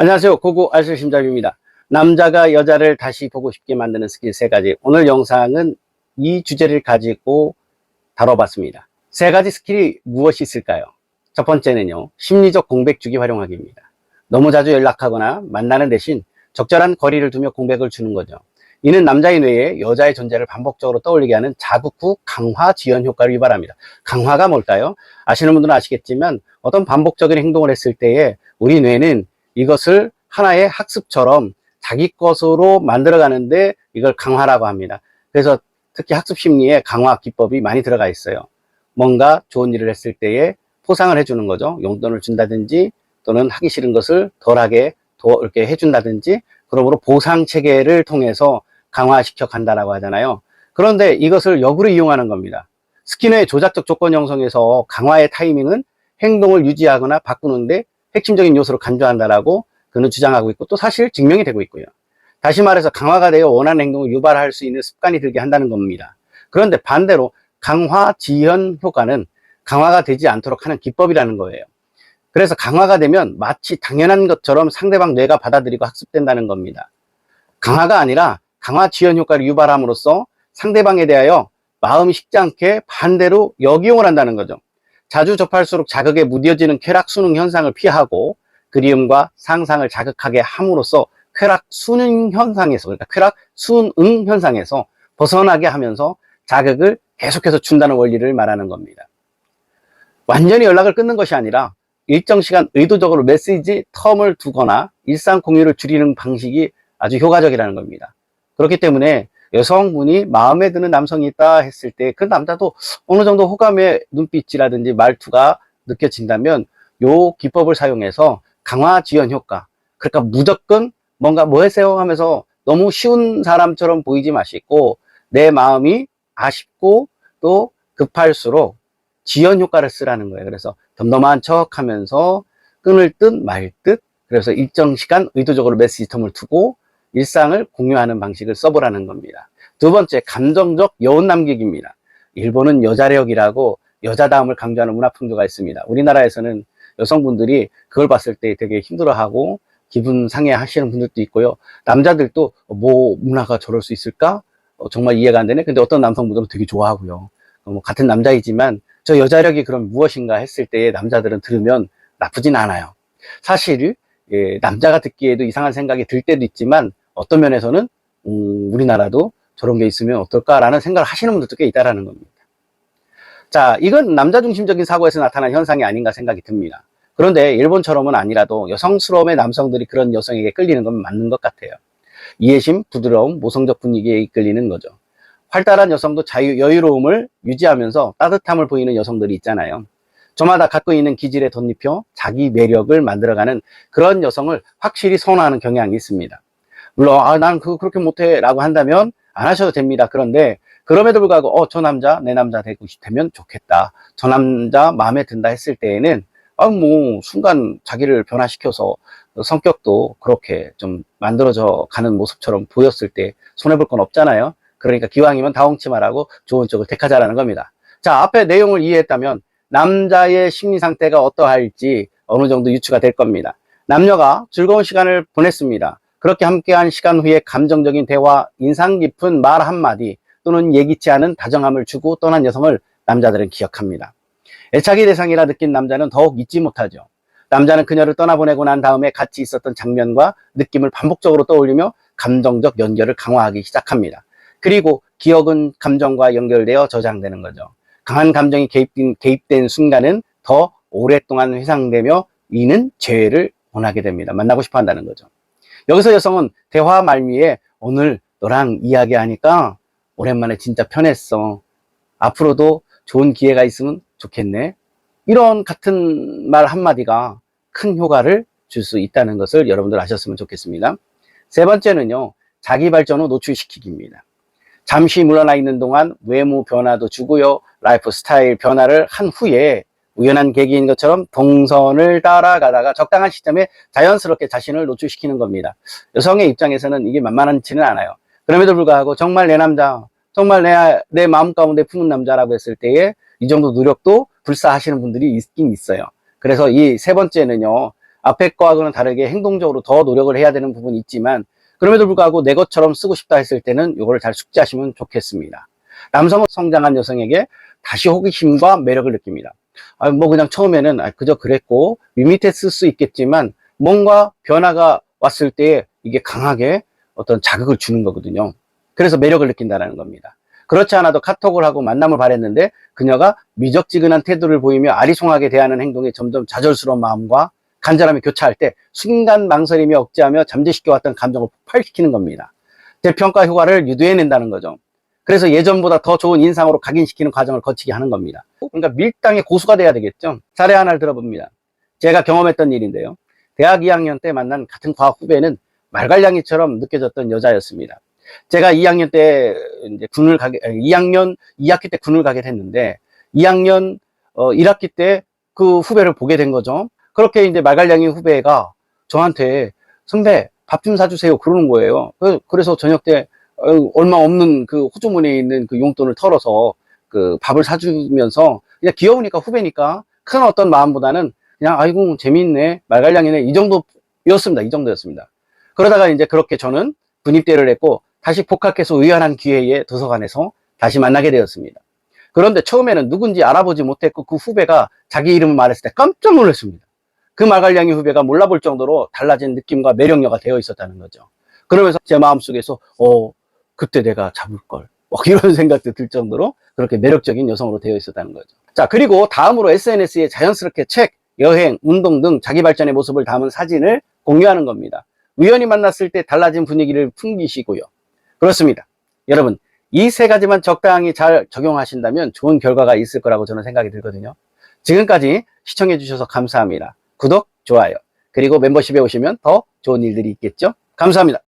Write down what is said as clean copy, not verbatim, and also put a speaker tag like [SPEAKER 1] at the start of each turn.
[SPEAKER 1] 안녕하세요. 고고 알쓸심잡입니다. 남자가 여자를 다시 보고 싶게 만드는 스킬 3가지. 오늘 영상은 이 주제를 가지고 다뤄봤습니다. 3가지 스킬이 무엇이 있을까요? 첫 번째는요, 심리적 공백 주기 활용하기입니다. 너무 자주 연락하거나 만나는 대신 적절한 거리를 두며 공백을 주는 거죠. 이는 남자의 뇌에 여자의 존재를 반복적으로 떠올리게 하는 자극 후 강화 지연 효과를 유발합니다. 강화가 뭘까요? 아시는 분들은 아시겠지만 어떤 반복적인 행동을 했을 때에 우리 뇌는 이것을 하나의 학습처럼 자기 것으로 만들어 가는데 이걸 강화라고 합니다. 그래서 특히 학습 심리에 강화 기법이 많이 들어가 있어요. 뭔가 좋은 일을 했을 때에 포상을 해주는 거죠. 용돈을 준다든지 또는 하기 싫은 것을 덜하게 이렇게 해준다든지, 그러므로 보상 체계를 통해서 강화시켜 간다라고 하잖아요. 그런데 이것을 역으로 이용하는 겁니다. 스키너의 조작적 조건 형성에서 강화의 타이밍은 행동을 유지하거나 바꾸는데 핵심적인 요소로 간주한다라고 그는 주장하고 있고, 또 사실 증명이 되고 있고요. 다시 말해서 강화가 되어 원하는 행동을 유발할 수 있는 습관이 들게 한다는 겁니다. 그런데 반대로 강화 지연 효과는 강화가 되지 않도록 하는 기법이라는 거예요. 그래서 강화가 되면 마치 당연한 것처럼 상대방 뇌가 받아들이고 학습된다는 겁니다. 강화가 아니라 강화 지연 효과를 유발함으로써 상대방에 대하여 마음이 식지 않게 반대로 역이용을 한다는 거죠. 자주 접할수록 자극에 무뎌지는 쾌락 순응 현상을 피하고 그리움과 상상을 자극하게 함으로써 쾌락 순응 현상에서, 그러니까 쾌락 순응 현상에서 벗어나게 하면서 자극을 계속해서 준다는 원리를 말하는 겁니다. 완전히 연락을 끊는 것이 아니라 일정 시간 의도적으로 메시지 텀을 두거나 일상 공유를 줄이는 방식이 아주 효과적이라는 겁니다. 그렇기 때문에 여성분이 마음에 드는 남성이 있다 했을 때 그 남자도 어느 정도 호감의 눈빛이라든지 말투가 느껴진다면 요 기법을 사용해서 강화 지연 효과, 그러니까 무조건 뭔가 뭐 했어요 하면서 너무 쉬운 사람처럼 보이지 마시고 내 마음이 아쉽고 또 급할수록 지연 효과를 쓰라는 거예요. 그래서 덤덤한 척 하면서 끊을 듯 말 듯, 그래서 일정 시간 의도적으로 메시지 텀을 두고 일상을 공유하는 방식을 써보라는 겁니다. 두 번째, 감정적 여운 남기기입니다. 일본은 여자력이라고 여자다움을 강조하는 문화 풍조가 있습니다. 우리나라에서는 여성분들이 그걸 봤을 때 되게 힘들어하고 기분 상해 하시는 분들도 있고요. 남자들도 뭐 문화가 저럴 수 있을까? 정말 이해가 안 되네. 근데 어떤 남성분들은 되게 좋아하고요. 뭐 같은 남자이지만 저 여자력이 그럼 무엇인가 했을 때 남자들은 들으면 나쁘진 않아요. 사실 남자가 듣기에도 이상한 생각이 들 때도 있지만 어떤 면에서는 우리나라도 저런 게 있으면 어떨까라는 생각을 하시는 분들도 꽤 있다라는 겁니다. 자, 이건 남자 중심적인 사고에서 나타난 현상이 아닌가 생각이 듭니다. 그런데 일본처럼은 아니라도 여성스러움의 남성들이 그런 여성에게 끌리는 건 맞는 것 같아요. 이해심, 부드러움, 모성적 분위기에 이끌리는 거죠. 활달한 여성도 여유로움을 유지하면서 따뜻함을 보이는 여성들이 있잖아요. 저마다 갖고 있는 기질에 덧입혀 자기 매력을 만들어가는 그런 여성을 확실히 선호하는 경향이 있습니다. 물론 난 그렇게 못해 라고 한다면 안 하셔도 됩니다. 그런데 그럼에도 불구하고 저 남자 내 남자 되고 싶다면 좋겠다, 저 남자 마음에 든다 했을 때에는 뭐 순간 자기를 변화시켜서 성격도 그렇게 좀 만들어져 가는 모습처럼 보였을 때 손해볼 건 없잖아요. 그러니까 기왕이면 다홍치 말하고 좋은 쪽을 택하자라는 겁니다. 자, 앞에 내용을 이해했다면 남자의 심리 상태가 어떠할지 어느 정도 유추가 될 겁니다. 남녀가 즐거운 시간을 보냈습니다. 그렇게 함께한 시간 후에 감정적인 대화, 인상 깊은 말 한마디 또는 예기치 않은 다정함을 주고 떠난 여성을 남자들은 기억합니다. 애착의 대상이라 느낀 남자는 더욱 잊지 못하죠. 남자는 그녀를 떠나보내고 난 다음에 같이 있었던 장면과 느낌을 반복적으로 떠올리며 감정적 연결을 강화하기 시작합니다. 그리고 기억은 감정과 연결되어 저장되는 거죠. 강한 감정이 개입된 순간은 더 오랫동안 회상되며 이는 재회를 원하게 됩니다. 만나고 싶어 한다는 거죠. 여기서 여성은 대화 말미에 오늘 너랑 이야기하니까 오랜만에 진짜 편했어. 앞으로도 좋은 기회가 있으면 좋겠네. 이런 같은 말 한마디가 큰 효과를 줄 수 있다는 것을 여러분들 아셨으면 좋겠습니다. 세 번째는요, 자기 발전 후 노출시키기입니다. 잠시 물러나 있는 동안 외모 변화도 주고요, 라이프 스타일 변화를 한 후에 우연한 계기인 것처럼 동선을 따라가다가 적당한 시점에 자연스럽게 자신을 노출시키는 겁니다. 여성의 입장에서는 이게 만만하지는 않아요. 그럼에도 불구하고 정말 내 남자, 정말 내 마음 가운데 품은 남자라고 했을 때에 이 정도 노력도 불사하시는 분들이 있긴 있어요. 그래서 이 세 번째는요, 앞에 거하고는 다르게 행동적으로 더 노력을 해야 되는 부분이 있지만 그럼에도 불구하고 내 것처럼 쓰고 싶다 했을 때는 이거를 잘 숙지하시면 좋겠습니다. 남성은 성장한 여성에게 다시 호기심과 매력을 느낍니다. 뭐 그냥 처음에는 그저 그랬고 밋밋해 쓸 수 있겠지만 뭔가 변화가 왔을 때 이게 강하게 어떤 자극을 주는 거거든요. 그래서 매력을 느낀다는 겁니다. 그렇지 않아도 카톡을 하고 만남을 바랬는데 그녀가 미적지근한 태도를 보이며 아리송하게 대하는 행동에 점점 좌절스러운 마음과 간절함이 교차할 때 순간 망설임이 억제하며 잠재시켜왔던 감정을 폭발시키는 겁니다. 재평가 효과를 유도해낸다는 거죠. 그래서 예전보다 더 좋은 인상으로 각인시키는 과정을 거치게 하는 겁니다. 그러니까 밀당의 고수가 돼야 되겠죠. 사례 하나를 들어봅니다. 제가 경험했던 일인데요. 대학 2학년 때 만난 같은 과학 후배는 말갈량이처럼 느껴졌던 여자였습니다. 제가 2학년 때 이제 2학기 때 군을 가게 됐는데 2학년 1학기 때 그 후배를 보게 된 거죠. 그렇게 이제 말갈량이 후배가 저한테 선배 밥 좀 사주세요 그러는 거예요. 그래서 저녁 때 얼마 없는 그 호주머니에 있는 그 용돈을 털어서 그 밥을 사주면서 그냥 귀여우니까 후배니까 큰 어떤 마음보다는 그냥 아이고 재밌네 말갈량이네 이 정도였습니다. 그러다가 이제 그렇게 저는 군입대를 했고 다시 복학해서 의아한 기회에 도서관에서 다시 만나게 되었습니다. 그런데 처음에는 누군지 알아보지 못했고 그 후배가 자기 이름을 말했을 때 깜짝 놀랐습니다. 그 말갈량이 후배가 몰라볼 정도로 달라진 느낌과 매력녀가 되어 있었다는 거죠. 그러면서 제 마음속에서 그때 내가 잡을걸 이런 생각도 들 정도로 그렇게 매력적인 여성으로 되어 있었다는 거죠. 자, 그리고 다음으로 SNS에 자연스럽게 책, 여행, 운동 등 자기 발전의 모습을 담은 사진을 공유하는 겁니다. 우연히 만났을 때 달라진 분위기를 풍기시고요. 그렇습니다. 여러분, 이 세 가지만 적당히 잘 적용하신다면 좋은 결과가 있을 거라고 저는 생각이 들거든요. 지금까지 시청해 주셔서 감사합니다. 구독, 좋아요, 그리고 멤버십에 오시면 더 좋은 일들이 있겠죠? 감사합니다.